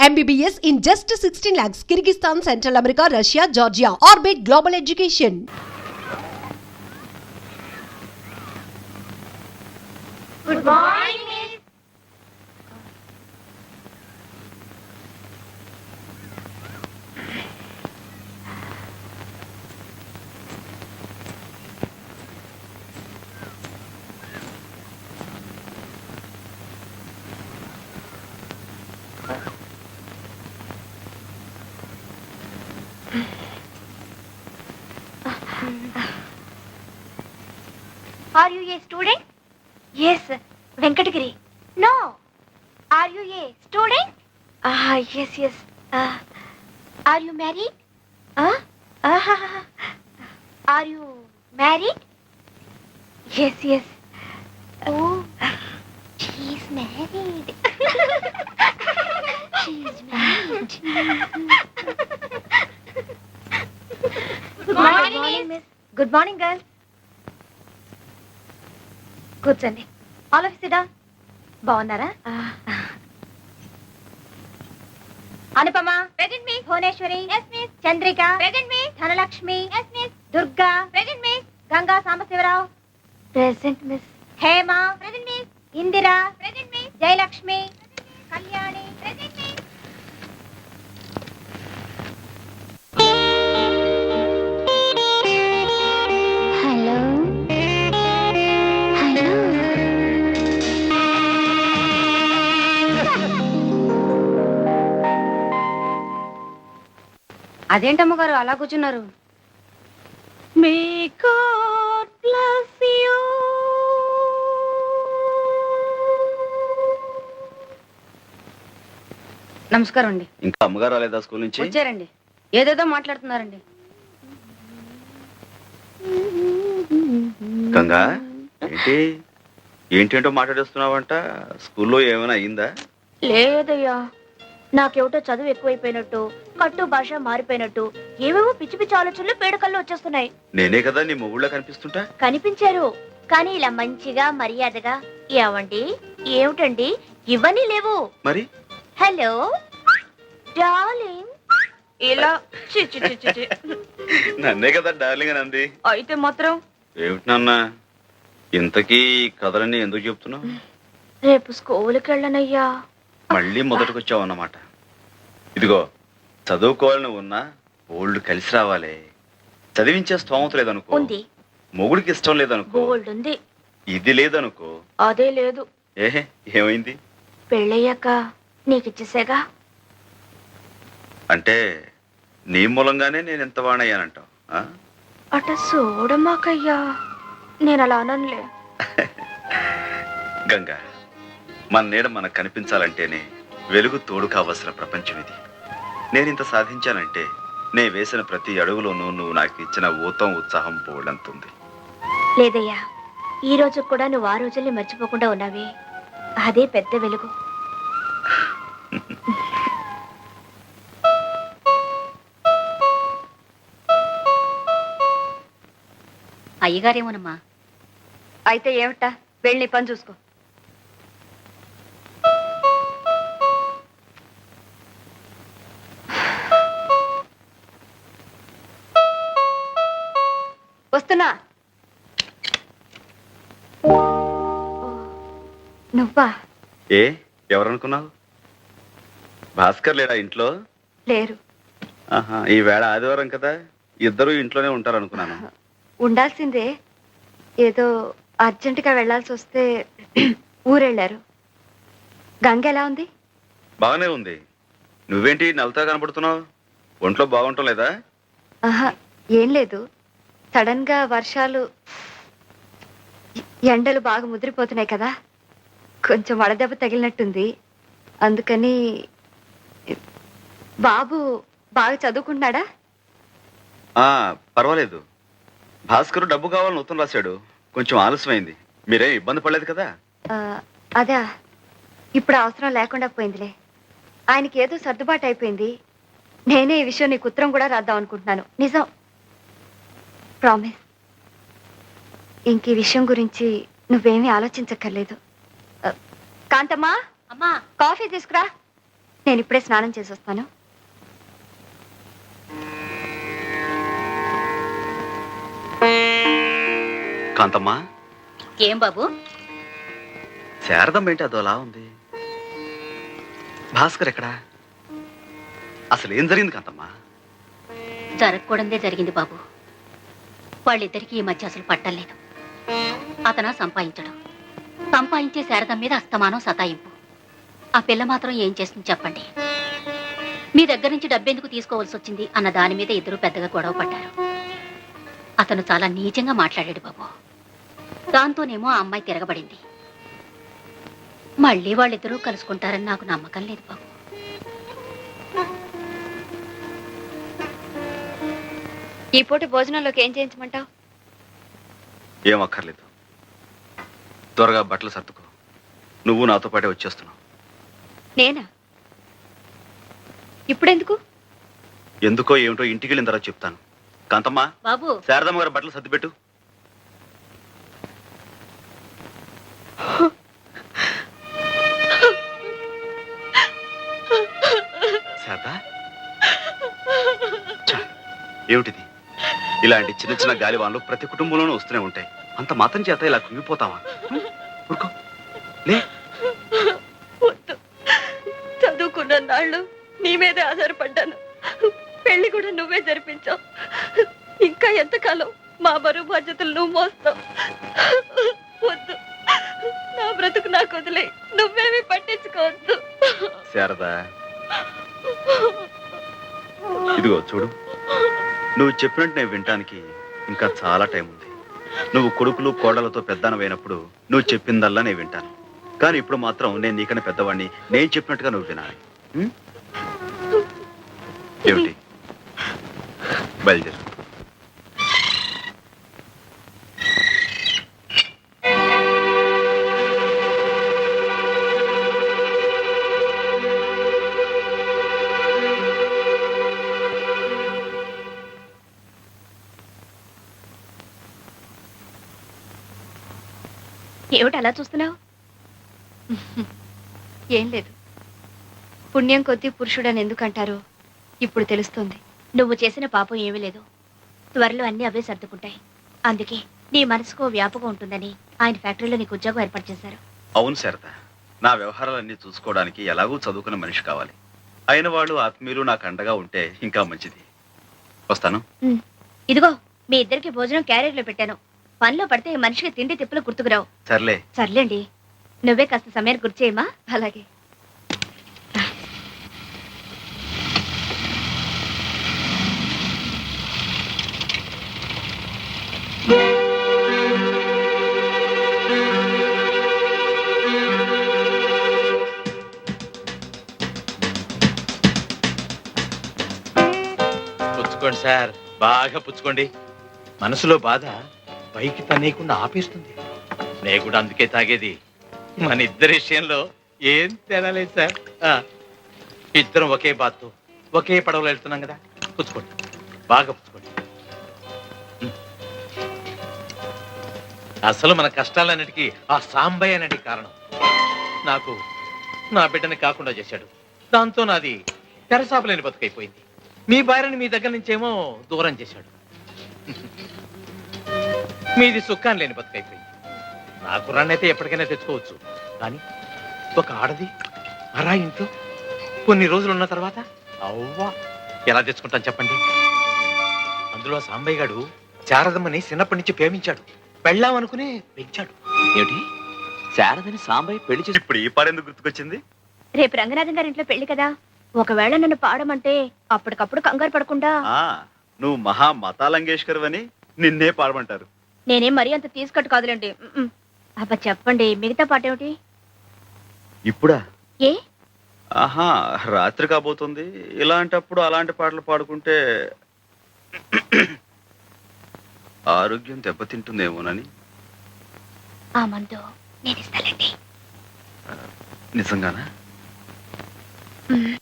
MBBS in just 16 lakhs. Kyrgyzstan, Central America, Russia, Georgia. Orbit Global Education. Good morning, Miss. Are you a student? Yes, Venkatagiri. No. Are you a student? Yes. Are you married? Are you married? Yes. Oh, she's married. She's married. Good morning, Miss. Good morning, girls. కూర్చోండి. All of sit down. బాగున్నారా? Anupama present miss. Bhuvaneswari yes miss. Chandrika present miss. Dhanalakshmi yes miss. Durga present miss. Ganga Sambasivarao present miss. Hema present miss. Indira present miss. Jayalakshmi Kalyani present miss. అదేంటమ్మగారు అలా కూర్చున్నారు? నమస్కారం అండి. ఇంకా అమ్మగారు రాలేదా స్కూల్ నుంచి? వచ్చారండి. ఏదేదో మాట్లాడుతున్నారండి. గంగా ఏంటేంటో మాట్లాడేస్తున్నావంట. స్కూల్లో ఏమైనా అయిందా? లేదయ్యా, నాకేమిటో చదువు ఎక్కువైపోయినట్టు, కట్టు భాష మారిపోయినట్టు ఏవేవో పిచ్చి పిచ్చి ఆలోచనలు పేడకల్లో వచ్చేస్తున్నాయి. నేనే కదా నీ మొగుళ్ళ కనిపిస్తుంటా? కనిపించారు, కానీ ఇలా మంచిగా మర్యాదగా ఏమండి ఏమిటండి ఇవన్నీ లేవు. మరి హలో డార్లింగ్ ఇలా నన్నే కదా డార్లింగ్ అని అంది. అయితే మాత్రం ఏమిటి నాన్న ఇంతకీ కథలన్నీ ఎందుకు చెప్తున్నావు? రేపు స్కూల్కి వెళ్ళనయ్యా. మళ్ళీ మొదటికొచ్చావు అన్నమాట. ఇదిగో చదువుకోవాలని ఉన్నా ఓల్డ్ కలిసి రావాలి. చదివించే స్తోమత లేదనుకో, ఉంది. మొగుడికి ఇష్టం లేదనుకో, గోల్డ్ ఉంది. ఇది లేదనుకో. అదే లేదు. ఏమైంది? పెళ్ళయ్యాక నీకిచ్చేసేగా. అంటే నీ మూలంగానే నేను ఎంత వాణయ్యానంటావు? అట చూడమాకయ్యా, నేను అలా అనలే. గంగా, మన నీడ మనకు కనిపించాలంటేనే వెలుగు తోడు కావలసిన ప్రపంచం ఇది. నేనింత సాధించానంటే నే వేసిన ప్రతి అడుగులోనూ నువ్వు నాకు ఇచ్చిన ఊతం ఉత్సాహం పోవడంతుంది. లేదయ్యా, ఈ రోజు కూడా నువ్వు ఆ రోజుల్ని మర్చిపోకుండా ఉన్నావే, అదే పెద్ద వెలుగు. అయ్యగారేమోనమ్మా. అయితే ఏమిటా, వెళ్ళి పని చూసుకో. వస్తున్నా. నువ్వా? ఎవరనుకున్నావు? భాస్కర్ లేడా ఇంట్లో? లేరు. ఈ వేళ ఆదివారం కదా, ఇద్దరు ఇంట్లోనే ఉంటారు అనుకున్నాను. ఉండాల్సిందే, ఏదో అర్జెంటుగా వెళ్లాల్సి వస్తే ఊరెళ్ళారు. గంగ ఎలా ఉంది? బాగానే ఉంది. నువ్వేంటి నల్లతా కనపడుతున్నావు? ఒంట్లో బాగుంటం లేదా? ఏం లేదు, సడన్ గా వర్షాలు, ఎండలు బాగా ముదిరిపోతున్నాయి కదా, కొంచెం వడదెబ్బ తగిలినట్టుంది. అందుకని. బాబు బాగా చదువుకుంటున్నాడా? పర్వాలేదు. భాస్కర్ డబ్బు కావాలని ఉత్తరం రాశాడు, కొంచెం ఆలస్యమైంది. మీరేం ఇబ్బంది పడలేదు కదా? అదా, ఇప్పుడు అవసరం లేకుండా పోయిందిలే. ఆయనకి ఏదో సర్దుబాటు అయిపోయింది. నేనే ఈ విషయం నీకు ఉత్తరం కూడా రాద్దాం అనుకుంటున్నాను. నిజం, ప్రామిస్. ఇంక ఈ విషయం గురించి నువ్వేమీ ఆలోచించక్కర్లేదు. కాంతమ్మా, అమ్మా కాఫీ తీసుకురా. నేను ఇప్పుడే స్నానం చేసి వస్తాను. కాంతమ్మా, ఏం బాబు? శారదమ్మ ఏంటి అదోలా ఉంది? భాస్కర్ ఎక్కడా? అసలు ఏం జరిగింది కాంతమ్మా? జరగకూడదే జరిగింది బాబు. వాళ్ళిద్దరికీ ఈ మధ్య అసలు పట్టలేదు. అతను సంపాదించడం, సంపాదించే శారదం మీద అస్తమానం సతాయింపు. ఆ పిల్ల మాత్రం ఏం చేస్తుంది చెప్పండి? మీ దగ్గర నుంచి డబ్బెందుకు తీసుకోవాల్సి వచ్చింది అన్న దాని మీద ఇద్దరు పెద్దగా గొడవ పడ్డారు. అతను చాలా నీచంగా మాట్లాడాడు బాబు. దాంతోనేమో ఆ అమ్మాయి తిరగబడింది. మళ్ళీ వాళ్ళిద్దరూ కలుసుకుంటారని నాకు నమ్మకం లేదు బాబు. ఈ పూట భోజనంలోకి ఏం చేయించమంటావు? ఏం అక్కర్లేదు, త్వరగా బట్టలు సర్దుకో. నువ్వు నాతో పాటే వచ్చేస్తున్నావు. నేనా? ఇప్పుడెందుకు? ఎందుకో ఏమిటో ఇంటికి వెళ్ళిన తర్వాత చెప్తాను. కాంతమ్మా, బాబు, శారదమ్మ గారు బట్టలు సర్దిపెట్టు. శారదా, ఛ, ఏమిటిది? ఇలాంటి చిన్న చిన్న గాలివాన్లు ప్రతి కుటుంబంలోనూ వస్తూనే ఉంటాయి. అంత మాత్రం చేత ఇలా కుంగిపోతావా? ఊరుకో, లే. చదువుకున్న నాళ్ళు నీ మీదే ఆధారపడ్డాను. పెళ్లి కూడా నువ్వే జరిపించావు. ఇంకా ఎంతకాలం మా బరువు బాధ్యతలు నువ్వు మోస్తావు? వద్దు, నా బ్రతుకు నాకు వదిలే, నువ్వేమీ పట్టించుకోవద్దు. శారదా, ఇదిగో చూడు, నువ్వు చెప్పినట్టు నేను వినటానికి ఇంకా చాలా టైం ఉంది. నువ్వు కొడుకులు కోడలతో పెద్దనవైనప్పుడు నువ్వు చెప్పిందల్లా నేను వింటాను. కానీ ఇప్పుడు మాత్రం నేను నీకన్నా పెద్దవాడిని. నేను చెప్పినట్టుగా నువ్వు వినాలి. ఉం? ఏమిటి? బయలుదేరు. ఏమిటి అలా చూస్తున్నావు? ఏం లేదు. పుణ్యం కొద్దీ పురుషుడని ఎందుకంటారో ఇప్పుడు తెలుస్తుంది. నువ్వు చేసిన పాపం ఏమీ లేదు. త్వరలో అన్ని అవే సర్దుకుంటాయి. అందుకే నీ మనసుకో వ్యాపకం ఉంటుందని ఆయన ఫ్యాక్టరీలో నీకు ఉద్యోగం ఏర్పాటు చేశారు. అవును శారద, నా వ్యవహారాలన్నీ చూసుకోవడానికి ఎలాగూ చదువుకున్న మనిషి కావాలి. అయిన వాళ్ళు ఆత్మీయులు నాకు అండగా ఉంటే ఇంకా మంచిది. వస్తాను. ఇదిగో, మీ ఇద్దరికి భోజనం క్యారియర్లో పెట్టాను. పనిలో పడితే ఈ మనిషికి తిండి తిప్పులు గుర్తుకురావు. సర్లే. సర్లేండి, నువ్వే కాస్త సమయాన్ని గుర్తు చేయమా? అలాగే. పుచ్చుకోండి సార్, బాగా పుచ్చుకోండి. మనసులో బాధ పైకి తనేయకుండా ఆపేస్తుంది. నేను కూడా అందుకే తాగేది. మన ఇద్దరి విషయంలో ఏం తేడా లేదు సార్. ఇద్దరం ఒకే బాత్తో ఒకే పడవలో వెళ్తున్నాం కదా. పుచ్చుకోండి, బాగా పుచ్చుకోండి. అసలు మన కష్టాలన్నిటికీ ఆ సాంబయ్య అనేది కారణం. నాకు నా బిడ్డని కాకుండా చేశాడు. దాంతో నాది తెరసాపలేని బతుకైపోయింది. మీ భార్యని మీ దగ్గర నుంచేమో దూరం చేశాడు. మీది సుఖాన్ని లేని బతుకైపోయింది. నా కుర్రాన్ని అయితే ఎప్పటికైనా తెచ్చుకోవచ్చు, కానీ ఒక ఆడది అరా ఇంట్లో కొన్ని రోజులు ఉన్న తర్వాత అవ్వా ఎలా తెచ్చుకుంటాను చెప్పండి? అందులో సాంబయ్య గారు శారదమ్మని చిన్నప్పటి నుంచి ప్రేమించాడు, పెళ్ళామనుకునే పెంచాడు. ఏమిటి? శారదని సాంబయ్య పెళ్లి చేసి ఇప్పుడు ఈ పాడెందుకు గుర్తుకొచ్చింది? రేపు రంగనాథం గారి ఇంట్లో పెళ్లి కదా. ఒకవేళ నన్ను పాడమంటే అప్పటికప్పుడు కంగారు పడకుండా. నువ్వు మహా మతాలంగేష్కర్ అని నిన్నే పాడమంటారు. నేనేం మరీ అంత తీసుకట్టు కాదులేండి. అబ్బా చెప్పండి, మిగతా పాట ఏమిటి? ఇప్పుడా? ఏ? ఆహా, రాత్రి కాబోతుంది. ఇలాంటప్పుడు అలాంటి పాటలు పాడుకుంటే ఆరోగ్యం దెబ్బతింటుందేమోనని. ఆ మందు నేను ఇస్తానండి. నిజంగానా? మ్మ్.